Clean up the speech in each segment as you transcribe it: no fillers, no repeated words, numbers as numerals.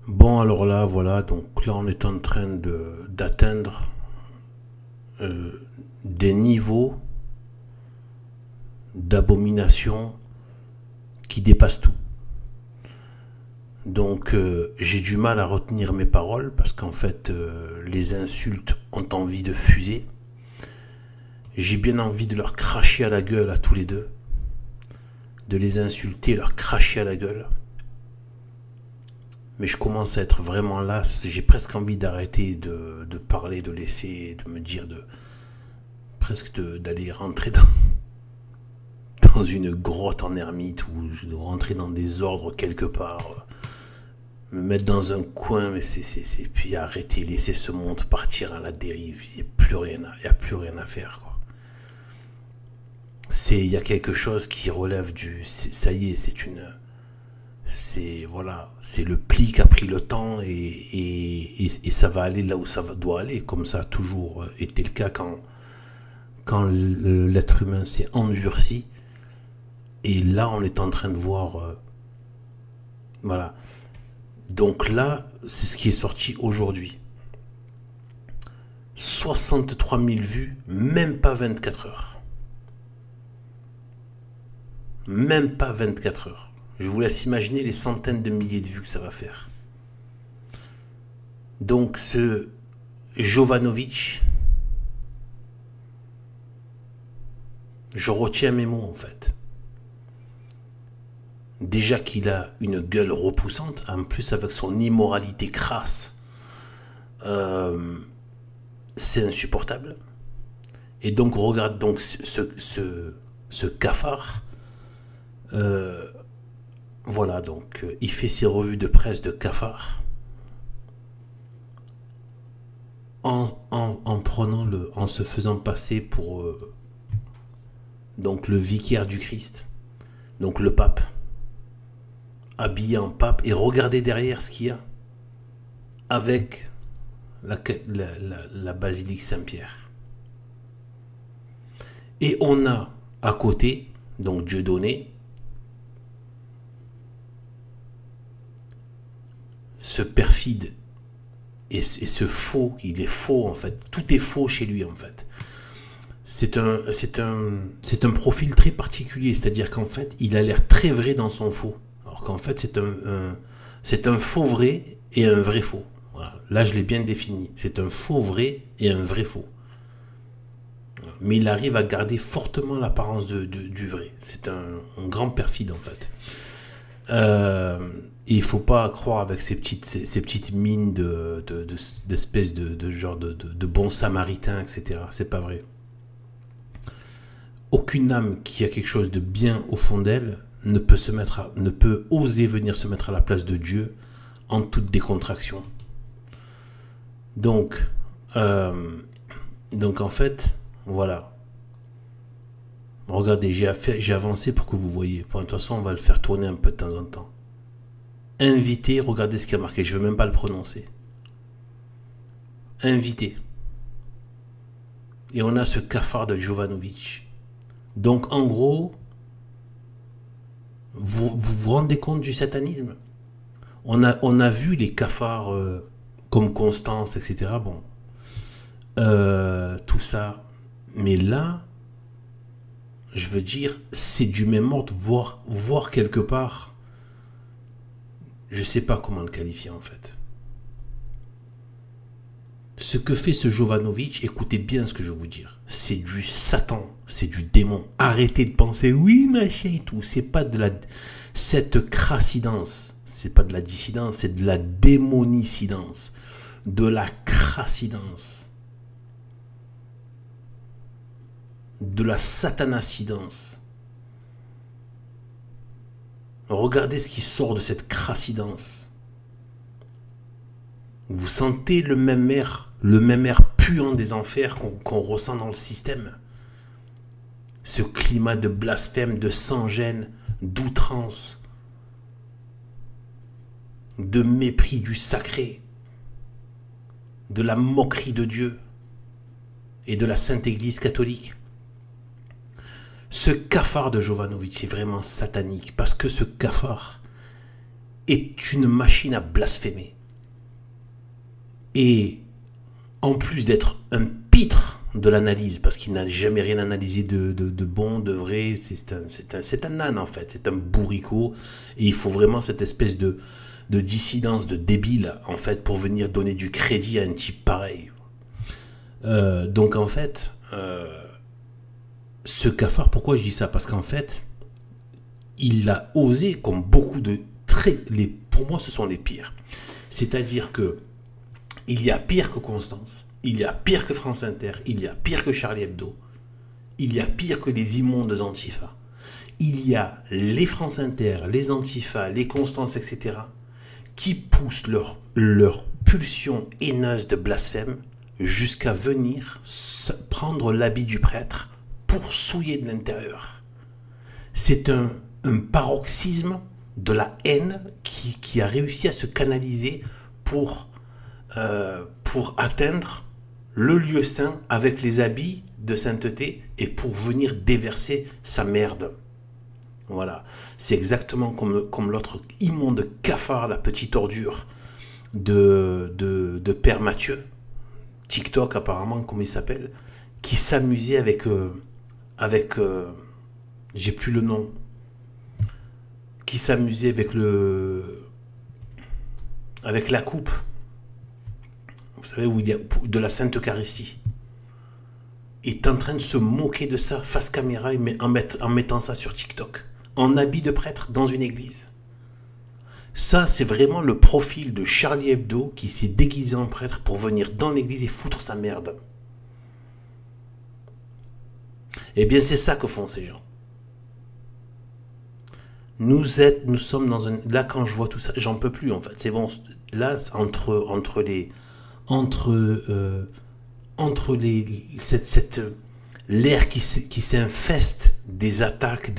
Bon, alors là, voilà, donc là, on est en train d'atteindre euh, des niveaux d'abomination qui dépassent tout. Donc, j'ai du mal à retenir mes paroles parce qu'en fait, les insultes ont envie de fuser. J'ai bien envie de leur cracher à la gueule à tous les deux, de les insulter, leur cracher à la gueule. Mais je commence à être vraiment las. J'ai presque envie d'arrêter de parler, de laisser, de me dire presque d'aller rentrer dans une grotte en ermite ou de rentrer dans des ordres quelque part, me mettre dans un coin, mais puis arrêter, laisser ce monde partir à la dérive. Il n'y a plus rien à faire, quoi. Il y a quelque chose qui relève ça y est, voilà, c'est le pli qui a pris le temps et ça va aller là où doit aller, comme ça a toujours été le cas quand l'être humain s'est endurci. Et là, on est en train de voir, voilà. Donc là, c'est ce qui est sorti aujourd'hui. 63 000 vues, même pas 24 heures. Même pas 24 heures. Je vous laisse imaginer les centaines de milliers de vues que ça va faire. Donc ce Jovanovic, je retiens mes mots en fait. Déjà qu'il a une gueule repoussante, en plus avec son immoralité crasse, c'est insupportable. Et donc regarde donc ce cafard. Voilà, donc il fait ses revues de presse de cafard en se faisant passer pour donc le vicaire du Christ, donc le pape, habillé en pape, et regardez derrière ce qu'il y a avec la basilique Saint-Pierre. Et on a à côté, donc Dieudonné, ce perfide et ce faux, il est faux en fait, tout est faux chez lui en fait. C'est un profil très particulier, c'est-à-dire qu'en fait, il a l'air très vrai dans son faux. Alors qu'en fait, c'est un faux vrai et un vrai faux. Voilà. Là, je l'ai bien défini. C'est un faux vrai et un vrai faux. Mais il arrive à garder fortement l'apparence du vrai. C'est un grand perfide, en fait. Et il ne faut pas croire avec ces petites mines d'espèces de genre de bons samaritains, etc. C'est pas vrai. Aucune âme qui a quelque chose de bien au fond d'elle ne peut oser venir se mettre à la place de Dieu en toute décontraction. Donc en fait, voilà. Regardez, j'ai avancé pour que vous voyez. De toute façon, on va le faire tourner un peu de temps en temps. Invité, regardez ce qui a marqué. Je ne veux même pas le prononcer. Invité. Et on a ce cafard de Jovanovic. Donc, en gros, vous rendez compte du satanisme? On a vu les cafards comme Constance, etc. Bon, tout ça. Mais là, je veux dire, c'est du même ordre, voire quelque part, je ne sais pas comment le qualifier en fait. Ce que fait ce Jovanovic, écoutez bien ce que je vais vous dire, c'est du Satan, c'est du démon. Arrêtez de penser, oui, machin et tout, c'est pas de cette crassidance, c'est pas de la dissidence, c'est de la démonicidence, de la crassidence, de la satanacidence. Regardez ce qui sort de cette crassidance. Vous sentez le même air puant des enfers qu'on ressent dans le système. Ce climat de blasphème, de sans-gêne, d'outrance, de mépris du sacré, de la moquerie de Dieu et de la Sainte Église catholique. Ce cafard de Jovanovic, c'est vraiment satanique parce que ce cafard est une machine à blasphémer. Et en plus d'être un pitre de l'analyse, parce qu'il n'a jamais rien analysé de bon, de vrai, c'est un âne en fait, c'est un bourricot, et il faut vraiment cette espèce de dissidence, de débile, en fait, pour venir donner du crédit à un type pareil. Donc en fait, ce cafard, pourquoi je dis ça? Parce qu'en fait, il a osé, comme beaucoup de traits, pour moi ce sont les pires. C'est-à-dire que il y a pire que Constance, il y a pire que France Inter, il y a pire que Charlie Hebdo, il y a pire que les immondes Antifa. Il y a les France Inter, les Antifa, les Constance, etc., qui poussent leur pulsion haineuse de blasphème jusqu'à venir prendre l'habit du prêtre pour souiller de l'intérieur. C'est un paroxysme de la haine qui a réussi à se canaliser pour atteindre le lieu saint avec les habits de sainteté et pour venir déverser sa merde. Voilà, c'est exactement comme l'autre immonde cafard, la petite ordure de Père Mathieu, TikTok apparemment, comme il s'appelle, qui s'amusait avec j'ai plus le nom, qui s'amusait avec la coupe, vous savez, où il y a de la Sainte Eucharistie. Il est en train de se moquer de ça face caméra en mettant ça sur TikTok, en habit de prêtre dans une église. Ça, c'est vraiment le profil de Charlie Hebdo qui s'est déguisé en prêtre pour venir dans l'église et foutre sa merde. Eh bien, c'est ça que font ces gens. Nous sommes dans un... Là, quand je vois tout ça, j'en peux plus, en fait. C'est bon. Là, l'air qui s'infeste des attaques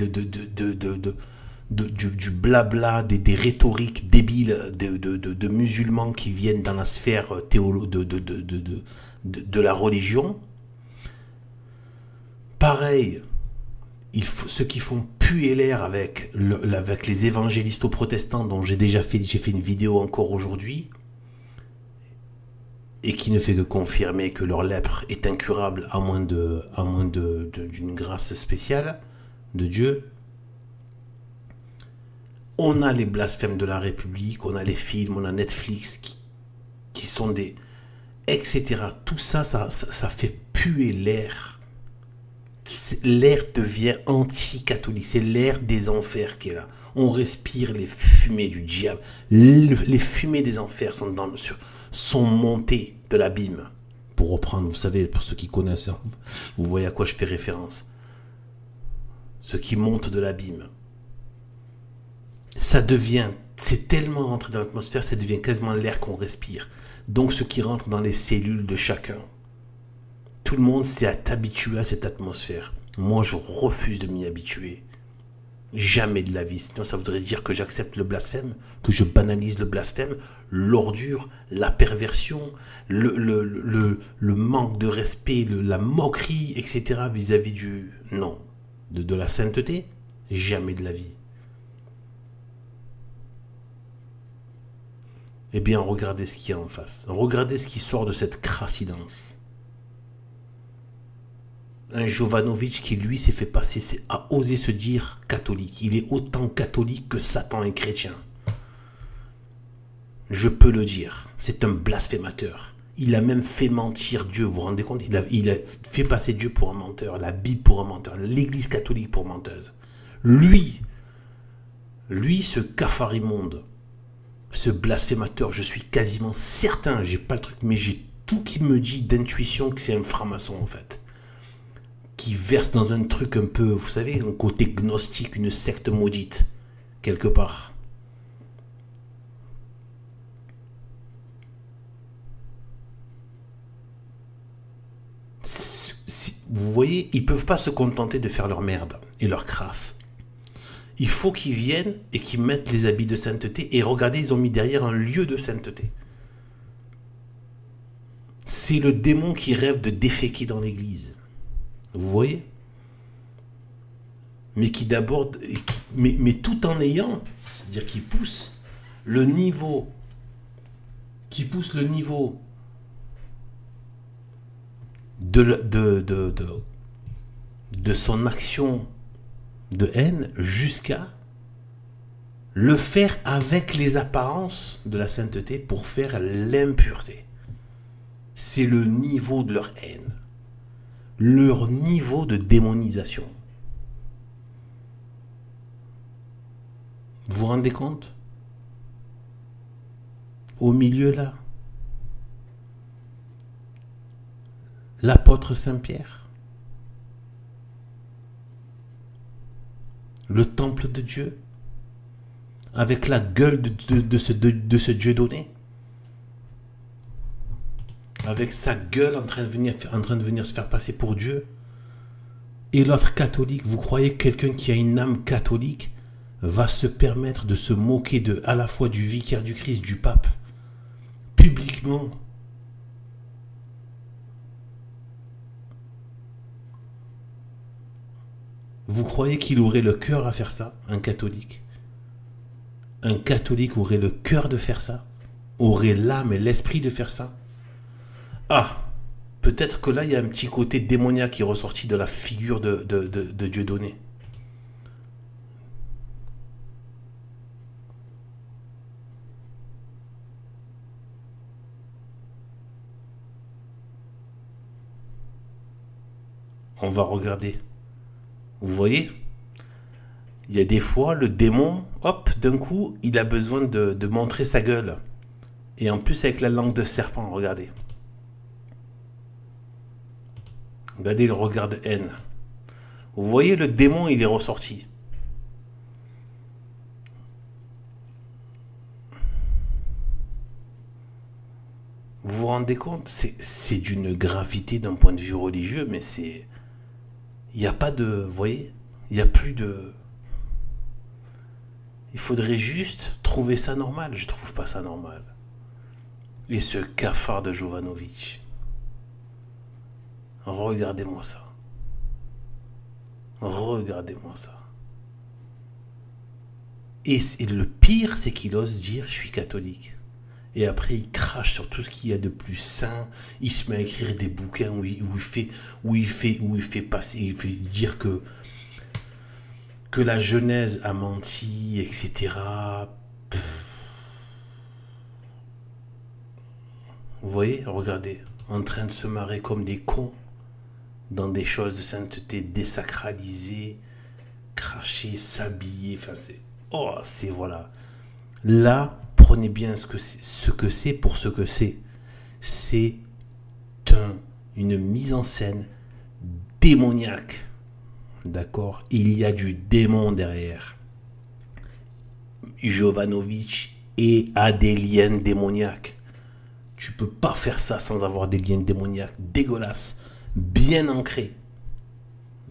du blabla, des rhétoriques débiles de musulmans qui viennent dans la sphère de la religion. Pareil, ceux qui font puer l'air avec les évangélistes protestants dont j'ai fait une vidéo encore aujourd'hui, et qui ne fait que confirmer que leur lèpre est incurable à moins d'une grâce spéciale de Dieu. On a les blasphèmes de la République, on a les films, on a Netflix qui sont des... etc. Tout ça, ça fait puer l'air. L'air devient anti-catholique, c'est l'air des enfers qui est là. On respire les fumées du diable. Les fumées des enfers sont montées de l'abîme. Pour reprendre, vous savez, pour ceux qui connaissent, vous voyez à quoi je fais référence. Ce qui monte de l'abîme. C'est tellement rentré dans l'atmosphère, ça devient quasiment l'air qu'on respire. Donc ce qui rentre dans les cellules de chacun. Tout le monde s'est habitué à cette atmosphère. Moi, je refuse de m'y habituer. Jamais de la vie. Sinon, ça voudrait dire que j'accepte le blasphème, que je banalise le blasphème, l'ordure, la perversion, le manque de respect, la moquerie, etc. vis-à-vis du... Non. De la sainteté. Jamais de la vie. Eh bien, regardez ce qu'il y a en face. Regardez ce qui sort de cette crassidance. Un Jovanovic qui, lui, s'est fait passer, a osé se dire catholique. Il est autant catholique que Satan est chrétien. Je peux le dire. C'est un blasphémateur. Il a même fait mentir Dieu, vous vous rendez compte? Il a fait passer Dieu pour un menteur, la Bible pour un menteur, l'Église catholique pour menteuse. Lui, ce cafard immonde, ce blasphémateur, je suis quasiment certain, j'ai pas le truc, mais j'ai tout qui me dit d'intuition que c'est un franc-maçon en fait. Qui verse dans un truc un peu, vous savez, un côté gnostique, une secte maudite, quelque part. Vous voyez, ils ne peuvent pas se contenter de faire leur merde et leur crasse. Il faut qu'ils viennent et qu'ils mettent les habits de sainteté. Et regardez, ils ont mis derrière un lieu de sainteté. C'est le démon qui rêve de déféquer dans l'église. Vous voyez? Mais qui d'abord... Mais tout en ayant... C'est-à-dire qui pousse le niveau... Qui pousse le niveau de son action de haine jusqu'à le faire avec les apparences de la sainteté pour faire l'impureté. C'est le niveau de leur haine, leur niveau de démonisation. Vous vous rendez compte? Au milieu là, l'apôtre Saint-Pierre, le temple de Dieu, avec la gueule de ce Dieu donné, avec sa gueule en train de venir se faire passer pour Dieu. Et l'autre catholique, vous croyez que quelqu'un qui a une âme catholique va se permettre de se moquer à la fois du vicaire du Christ, du pape, publiquement? Vous croyez qu'il aurait le cœur à faire ça, un catholique? Un catholique aurait le cœur de faire ça? Aurait l'âme et l'esprit de faire ça? Ah, peut-être que là, il y a un petit côté démoniaque qui est ressorti de la figure de Dieudonné. On va regarder. Vous voyez? Il y a des fois, le démon, hop, d'un coup, il a besoin de montrer sa gueule. Et en plus, avec la langue de serpent, regardez. Regardez le regard de haine. Vous voyez, le démon, il est ressorti. Vous vous rendez compte? C'est d'une gravité d'un point de vue religieux, mais c'est... Il n'y a pas de... Vous voyez? Il n'y a plus de... Il faudrait juste trouver ça normal. Je ne trouve pas ça normal. Et ce cafard de Jovanovic. Regardez-moi ça. Regardez-moi ça. Et le pire, c'est qu'il ose dire « je suis catholique ». Et après, il crache sur tout ce qu'il y a de plus sain. Il se met à écrire des bouquins où il fait passer, il fait dire que la Genèse a menti, etc. Vous voyez, regardez, en train de se marrer comme des cons dans des choses de sainteté désacralisées, cracher, s'habiller, enfin c'est... Oh, c'est voilà. Là, prenez bien ce que c'est pour ce que c'est. C'est une mise en scène démoniaque. D'accord? Il y a du démon derrière. Jovanovic a des liens démoniaques. Tu peux pas faire ça sans avoir des liens démoniaques dégueulasses, bien ancrés.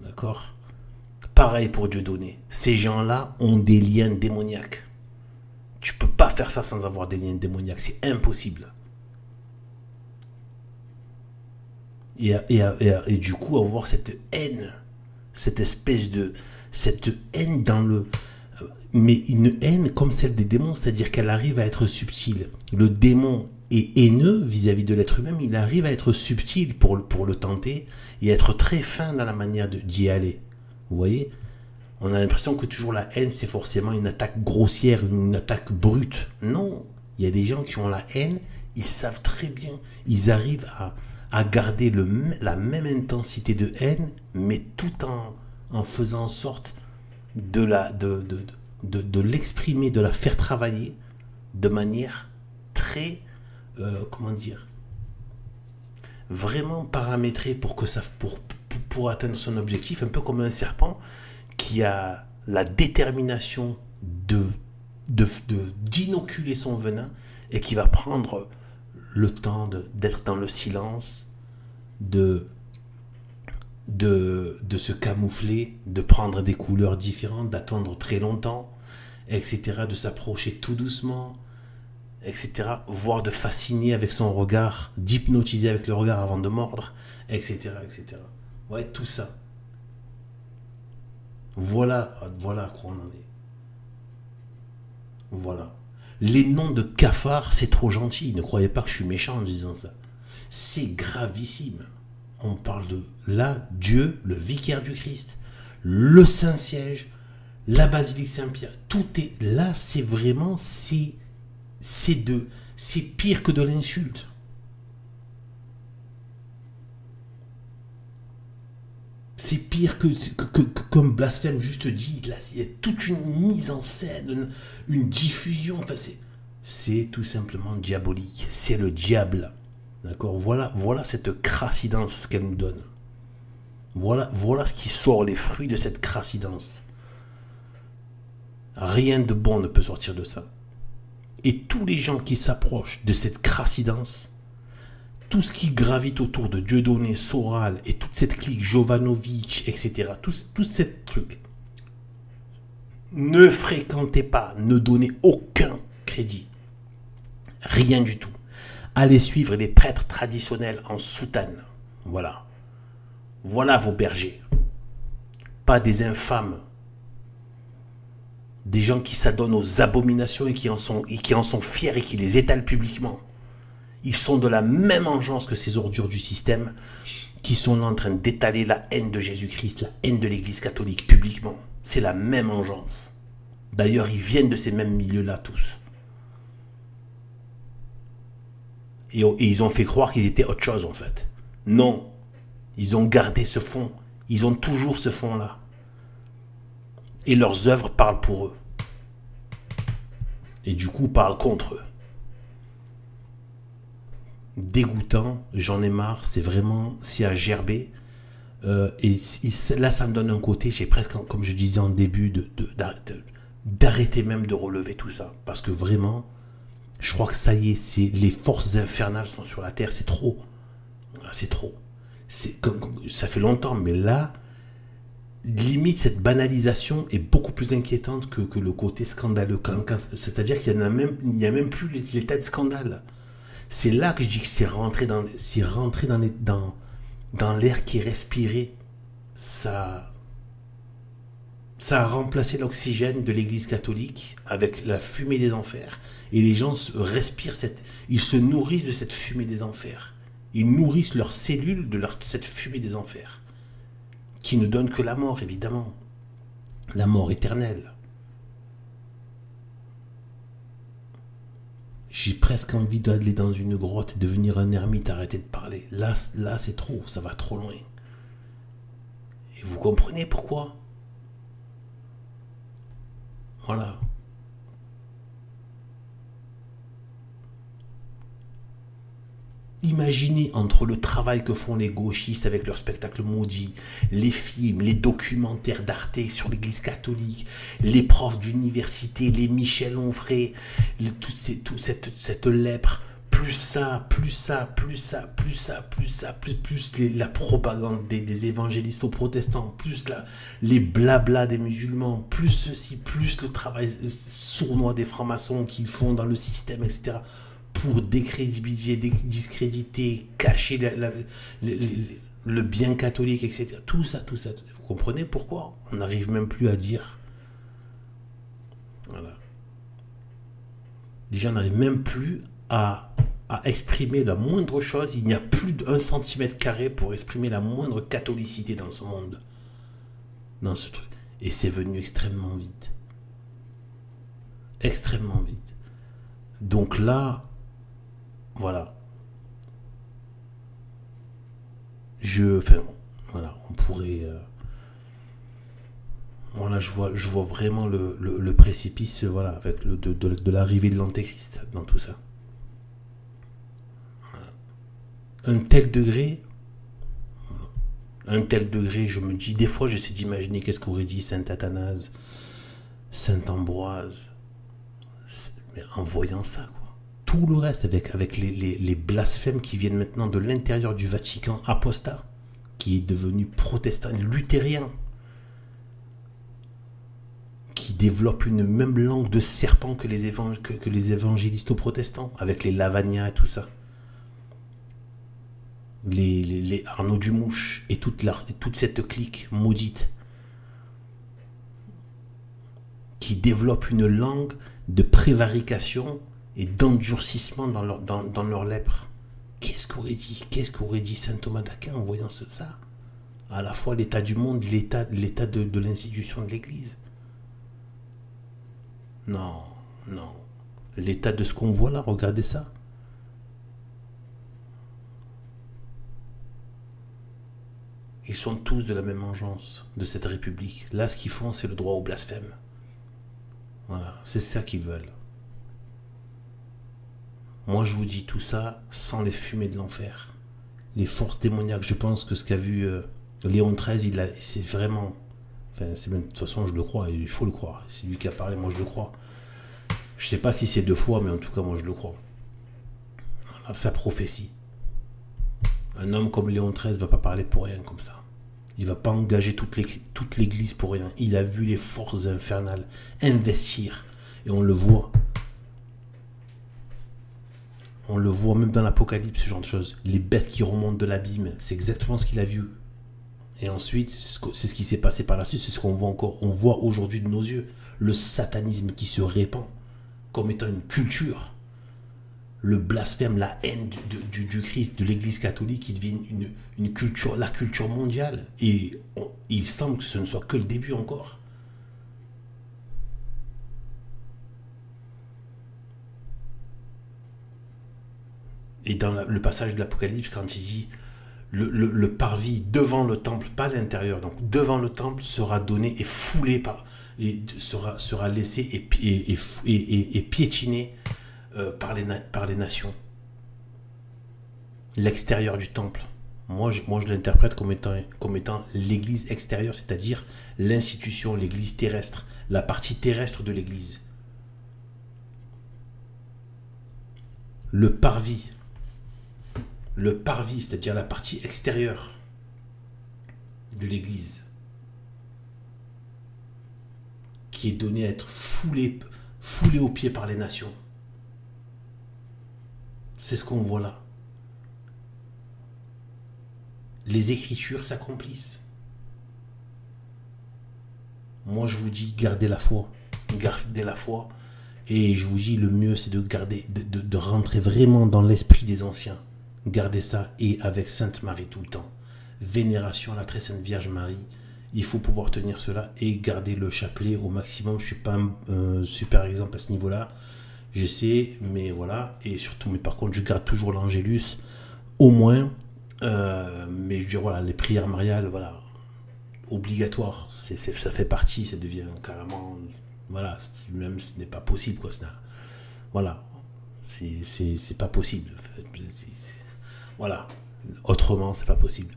D'accord? Pareil pour Dieudonné. Ces gens-là ont des liens démoniaques. Tu peux pas faire ça sans avoir des liens démoniaques. C'est impossible. Et du coup, avoir cette haine, cette espèce de... Cette haine dans le... Mais une haine comme celle des démons, c'est-à-dire qu'elle arrive à être subtile. Le démon est haineux vis-à-vis de l'être humain, mais il arrive à être subtil pour le tenter et être très fin dans la manière d'y aller. Vous voyez? On a l'impression que toujours la haine, c'est forcément une attaque grossière, une attaque brute. Non, il y a des gens qui ont la haine, ils savent très bien, ils arrivent à garder la même intensité de haine, mais tout en faisant en sorte de l'exprimer, de la faire travailler de manière très, comment dire, vraiment paramétrée pour atteindre son objectif, un peu comme un serpent qui a la détermination d'inoculer son venin et qui va prendre le temps d'être dans le silence, de se camoufler, de prendre des couleurs différentes, d'attendre très longtemps, etc., de s'approcher tout doucement, etc., voire de fasciner avec son regard, d'hypnotiser avec le regard avant de mordre, etc., etc. Ouais, tout ça. Voilà à quoi on en est. Voilà. Les noms de cafards, c'est trop gentil. Ne croyez pas que je suis méchant en disant ça. C'est gravissime. on parle de là, Dieu, le vicaire du Christ, le Saint-Siège, la basilique Saint-Pierre. Tout est là, c'est vraiment, c'est pire que de l'insulte. C'est pire que comme blasphème juste dit. Là, il y a toute une mise en scène, une diffusion. Enfin, c'est tout simplement diabolique. C'est le diable. D'accord. Voilà cette crassidance qu'elle nous donne. Voilà ce qui sort, les fruits de cette crassidance. Rien de bon ne peut sortir de ça. Et tous les gens qui s'approchent de cette crassidance, tout ce qui gravite autour de Dieudonné, Soral et toute cette clique Jovanovic, etc., tout ces trucs, ne fréquentez pas, ne donnez aucun crédit. Rien du tout. Allez suivre des prêtres traditionnels en soutane. Voilà. Voilà vos bergers. Pas des infâmes. Des gens qui s'adonnent aux abominations et qui en sont fiers et qui les étalent publiquement. Ils sont de la même engeance que ces ordures du système qui sont là en train d'étaler la haine de Jésus-Christ, la haine de l'Église catholique publiquement. C'est la même engeance. D'ailleurs, ils viennent de ces mêmes milieux-là tous. Et ils ont fait croire qu'ils étaient autre chose en fait. Non. Ils ont gardé ce fond. Ils ont toujours ce fond-là. Et leurs œuvres parlent pour eux. Et du coup, parlent contre eux. Dégoûtant, j'en ai marre, c'est vraiment, c'est à gerber. Et là, ça me donne un côté, j'ai presque, comme je disais en début, d'arrêter même de relever tout ça. Parce que vraiment, je crois que ça y est, les forces infernales sont sur la terre, c'est trop. C'est trop. Ça fait longtemps, mais là, limite, cette banalisation est beaucoup plus inquiétante que le côté scandaleux. C'est-à-dire qu'il n'y a même plus l'état de scandale. C'est là que je dis que c'est rentré dans l'air qui est respiré. Ça a remplacé l'oxygène de l'Église catholique avec la fumée des enfers. Et les gens respirent ils se nourrissent de cette fumée des enfers. Ils nourrissent leurs cellules de cette fumée des enfers. Qui ne donne que la mort, évidemment. La mort éternelle. J'ai presque envie d'aller dans une grotte et devenir un ermite, arrêter de parler. Là c'est trop, ça va trop loin. Et vous comprenez pourquoi? Voilà. Imaginez entre le travail que font les gauchistes avec leurs spectacles maudits, les films, les documentaires d'Arte sur l'église catholique, les profs d'université, les Michel Onfray, toute cette lèpre, plus la propagande des évangélistes protestants, plus les blablas des musulmans, plus ceci, plus le travail sournois des francs-maçons qu'ils font dans le système, etc., pour décrédibiliser, discréditer, cacher le bien catholique, etc. Tout ça. Vous comprenez pourquoi on n'arrive même plus à dire. Voilà. Les gens n'arrivent même plus à exprimer la moindre chose. Il n'y a plus d'1 centimètre carré pour exprimer la moindre catholicité dans ce monde. Dans ce truc. Et c'est venu extrêmement vite. Extrêmement vite. Donc là, voilà. Voilà, on pourrait... voilà, je vois vraiment le précipice, voilà, avec de l'arrivée de l'Antéchrist dans tout ça. Voilà. Un tel degré, je me dis, des fois, j'essaie d'imaginer qu'est-ce qu'aurait dit saint Athanase, saint Ambroise, mais en voyant ça, quoi. Tout le reste, avec les blasphèmes qui viennent maintenant de l'intérieur du Vatican apostat, qui est devenu protestant, luthérien, qui développe une même langue de serpent que les évangélistes protestants, avec les Lavagna et tout ça. Les Arnaud Dumouche et toute cette clique maudite, qui développe une langue de prévarication et d'endurcissement dans leur lèpre. Qu'est-ce qu'aurait dit saint Thomas d'Aquin en voyant ça? À la fois l'état du monde, l'état de l'institution de l'Église. Non, non. L'état de ce qu'on voit là, regardez ça. Ils sont tous de la même engeance de cette République. Là, ce qu'ils font, c'est le droit au blasphème. Voilà, c'est ça qu'ils veulent. Moi, je vous dis tout ça sans les fumées de l'enfer. Les forces démoniaques, je pense que ce qu'a vu Léon XIII, c'est vraiment... Enfin, de toute façon, je le crois, il faut le croire. C'est lui qui a parlé, moi je le crois. Je sais pas si c'est 2 fois, mais en tout cas, moi je le crois. Voilà, sa prophétie. Un homme comme Léon XIII ne va pas parler pour rien comme ça. Il ne va pas engager toute l'Église pour rien. Il a vu les forces infernales investir. Et on le voit. On le voit même dans l'Apocalypse, ce genre de choses. Les bêtes qui remontent de l'abîme, c'est exactement ce qu'il a vu. Et ensuite, c'est ce qui s'est passé par la suite, c'est ce qu'on voit encore. On voit aujourd'hui de nos yeux le satanisme qui se répand comme étant une culture. Le blasphème, la haine du Christ, de l'Église catholique qui devient une culture, la culture mondiale. Et il semble que ce ne soit que le début encore. Et dans le passage de l'Apocalypse, quand il dit le parvis devant le temple, pas à l'intérieur, donc devant le temple sera donné et foulé et sera laissé et piétiné par les nations. L'extérieur du temple. Moi, je l'interprète comme étant l'église extérieure, c'est-à-dire l'institution, l'église terrestre, la partie terrestre de l'église. Le parvis, c'est-à-dire la partie extérieure de l'église, qui est donnée à être foulée aux pieds par les nations. C'est ce qu'on voit là. Les Écritures s'accomplissent. Moi, je vous dis, gardez la foi. Gardez la foi. Et je vous dis, le mieux, c'est de rentrer vraiment dans l'esprit des anciens. Gardez ça, et avec Sainte Marie tout le temps. Vénération à la très sainte Vierge Marie. Il faut pouvoir tenir cela et garder le chapelet au maximum. Je ne suis pas un super exemple à ce niveau-là. J'essaie, mais voilà. Et surtout, mais par contre, je garde toujours l'Angélus, au moins. Mais je dis, voilà, les prières mariales, voilà, obligatoires. Ça fait partie, ça devient carrément... Voilà, même ce n'est pas possible, quoi. Voilà. C'est pas possible. Voilà. Autrement, c'est pas possible.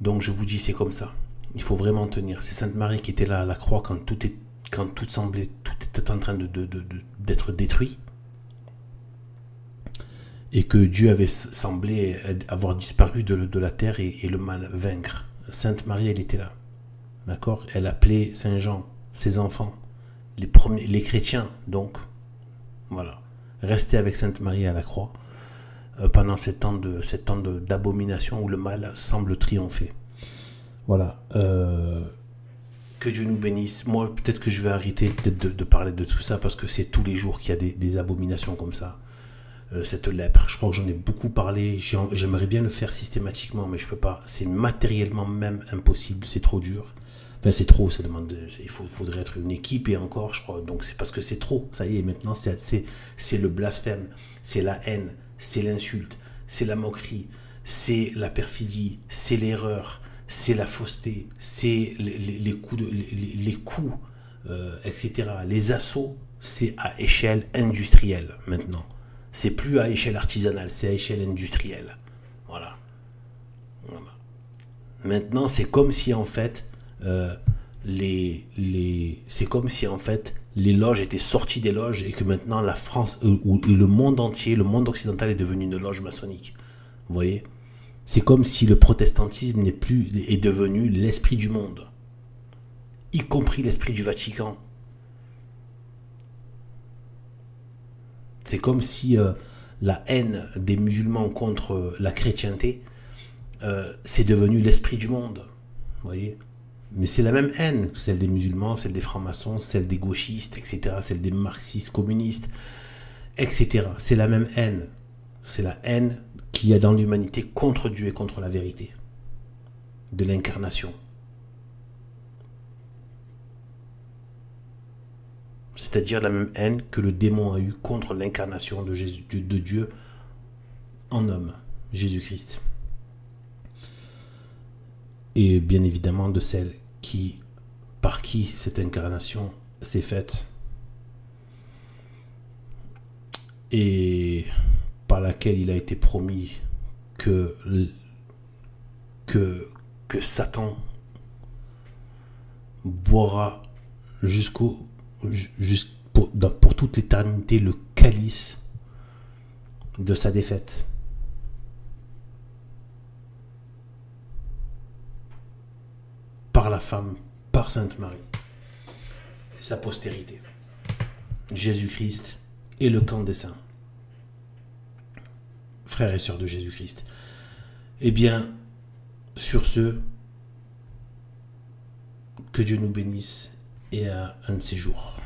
Donc je vous dis, c'est comme ça. Il faut vraiment tenir. C'est Sainte Marie qui était là à la croix quand tout était en train d'être détruit. Et que Dieu avait semblé avoir disparu de la terre et le mal vaincre. Sainte Marie, elle était là. D'accord? Elle appelait Saint Jean, ses enfants, les chrétiens, donc. Voilà. Restez avec Sainte Marie à la croix pendant ces temps d'abomination où le mal semble triompher. Voilà. Que Dieu nous bénisse. Moi, peut-être que je vais arrêter de parler de tout ça parce que c'est tous les jours qu'il y a des abominations comme ça. Cette lèpre, je crois que j'en ai beaucoup parlé. J'aimerais bien le faire systématiquement, mais je peux pas. C'est matériellement même impossible. C'est trop dur. Enfin, c'est trop. Ça demande. Faudrait être une équipe et encore, je crois. Donc c'est parce que c'est trop. Ça y est, maintenant c'est le blasphème, c'est la haine, c'est l'insulte, c'est la moquerie, c'est la perfidie, c'est l'erreur, c'est la fausseté, c'est les coups, etc. Les assauts, c'est à échelle industrielle maintenant. C'est plus à échelle artisanale, c'est à échelle industrielle. Voilà. Maintenant, c'est comme si en fait c'est comme si en fait les loges étaient sorties des loges et que maintenant la France ou le monde entier, le monde occidental est devenu une loge maçonnique. Vous voyez? C'est comme si le protestantisme est devenu l'esprit du monde, y compris l'esprit du Vatican. C'est comme si la haine des musulmans contre la chrétienté, c'est devenu l'esprit du monde. Vous voyez? Mais c'est la même haine, celle des musulmans, celle des francs-maçons, celle des gauchistes, etc., celle des marxistes, communistes, etc. C'est la même haine. C'est la haine qu'il y a dans l'humanité contre Dieu et contre la vérité de l'incarnation. C'est-à-dire la même haine que le démon a eue contre l'incarnation de Dieu en homme, Jésus-Christ. Et bien évidemment de celle par qui cette incarnation s'est faite et par laquelle il a été promis que Satan boira pour toute l'éternité le calice de sa défaite. Par la femme, par Sainte Marie et sa postérité. Jésus-Christ et le camp des saints. Frères et sœurs de Jésus-Christ. Eh bien, sur ce, que Dieu nous bénisse et à un de ces jours.